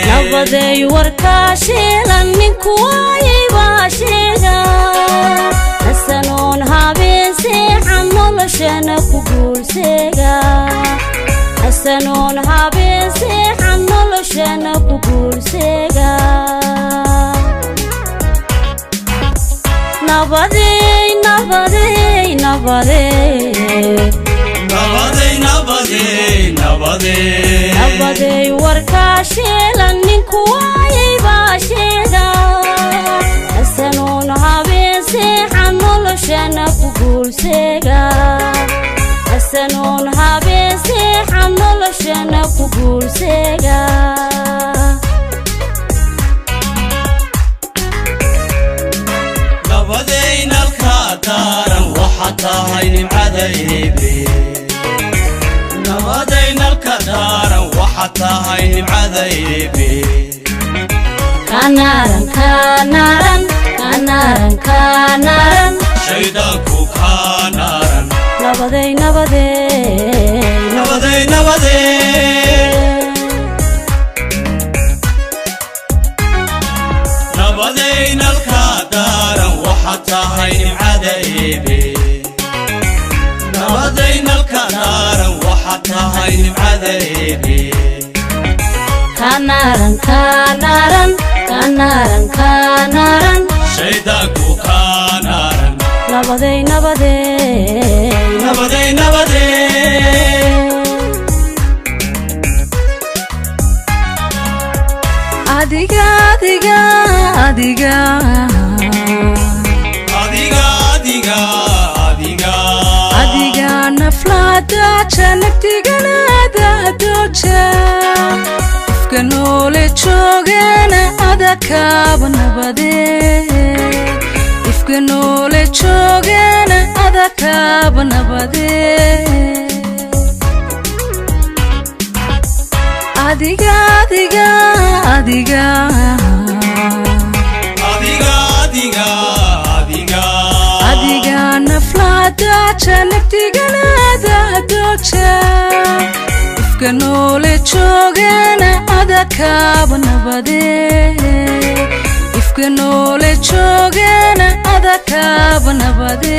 نبضي وركاشيلا نinku waayibashega hasanon habeense xanoloshana ku guulsega hasanon habeense xanoloshana ku guulsega nabadey nabadey nabadey نبضي وركاشيلا نinku waayibashega hasanon habeense xanoloshana ku guulsega hasanon habeense xanoloshana ku guulsega nabadayna alkaataran waxata haynin cadaybi نبضينا الكدارا وحتى هاي معذيبي كنارا كنارا كنارا كنارا شيداك كنارا نبضي نبضي نبضي نبضي نبضينا الكدارا وحتى هاي معذيبي نبضينا الكدارا وحتى هاي معذيبي كنارا كنارا كنارا كنارا شيداك كنارا نبضي نبضي نبضي نبضي adiga adiga adiga adiga adiga adiga adiga naflada janabtigana daadoja ifkanole joogana adakaaba nabade ifkanole joogana adakaaba nabade adiga adiga adiga adiga adiga adiga adiga naflada janabtigana daadoja ifkanole joogana adakaaba nabade ifkanole joogana adakaaba nabade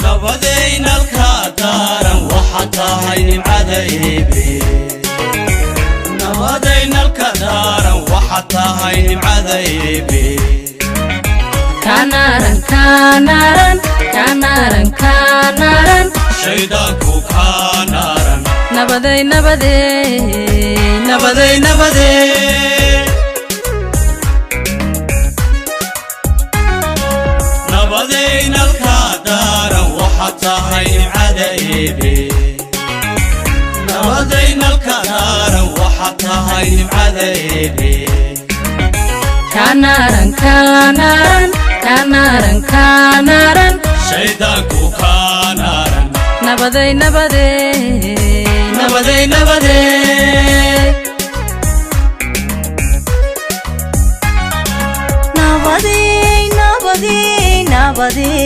نبضينا الكدارا وحتى هاي معذيبي نبضينا الكدارا وحتى هاي معذيبي كنارا كنارا كنارا كنارا شيداك كنارا نبضي نبضي نبضي نبضي نبضينا الكدارا وحتى هاي معذيبي نبضينا الكدارا وحتى هاي معذيبي كنارا كنارا كنارا كنارا شيداك كنارا نبضي نبضي نبضي نبضي نبضي نبضي نبضي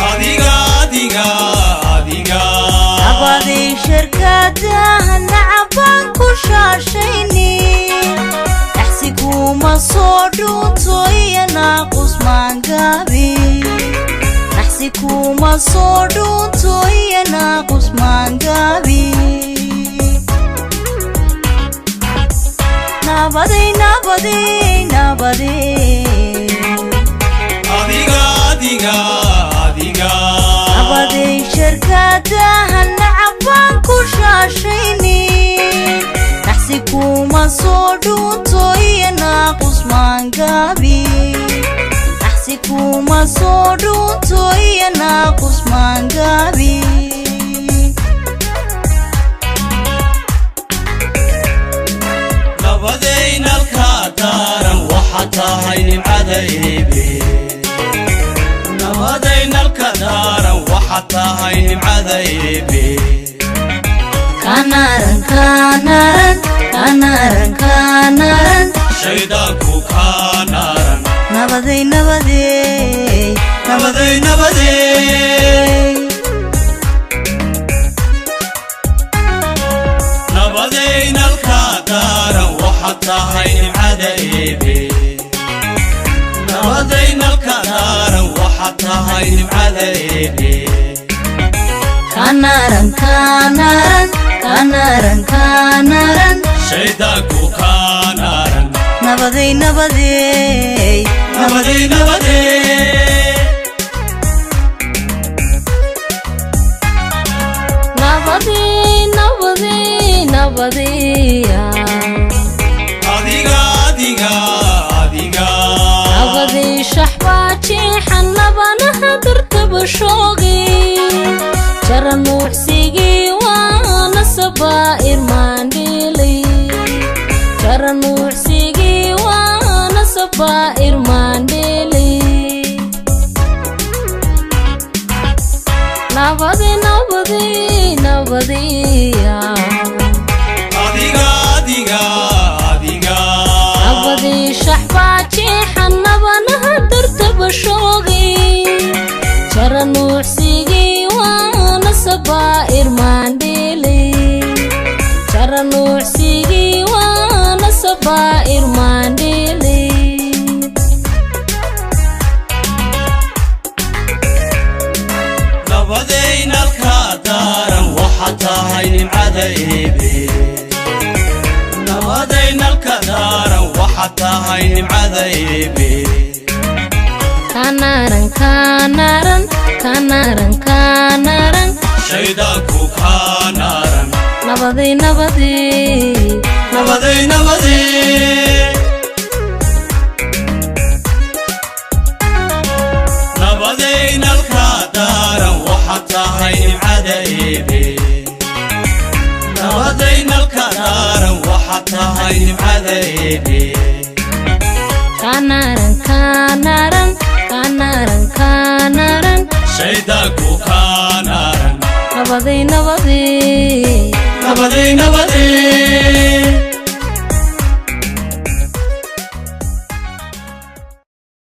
adiga adiga adiga نبضي شركتها نعبان كشاشيني احسكو مصودو توي ناقص مانقابي احسكو مصودو توي ناقص مانقابي نبضي نبضي نبضي adiga adiga adiga نبضي شركتها نعبان كشاشيني احسكو مصودو توي ناقص مانقابي احسكو مصودو توي ناقص مانقابي نبضينا الكدارا tahay nimcada eebe kanaran kanaran kanaran kanaran shaydaanku kaanaran nabaday nabaday nabaday nabaday nabaday nalka daaran waxa tahay nimcada eebe nabaday nalka daaran waxa tahay nimcada eebe kanaran kanaran kanaran kanaran shaydaanku kaanaran nabaday nabaday nabaday nabaday nabaday nabaday nabaday adiga adiga adiga nabaday shaxbaaji xannabanaha dartaba shoogi jaran nuuxsigi waana sabaa'ir maandhilay jaran nuuxsigi waana sabaa'ir maandhilay nabaday nabaday nabaday adiga adiga adiga nabaday shaxbaaji xannabanaha dartaba shoogi jaran nuuxsigi waana sabaa'ir maandhilay jaran nuuxsigi waana sabaa'ir maandhilay nabaday nalka daaran waxa tahay nimcada eebe nabaday nalka daaran waxa tahay nimcada eebe kanaran kanaran kanaran kanaran shaydaanku kaanaran nabaday nabaday nabaday nabaday nabaday nalka daaran waxa tahay nimcada eebe nabaday nalka daaran waxa tahay nimcada eebe kanaran kanaran kanaran kanaran shaydaanku kaanaran nabaday nabaday nabaday nabaday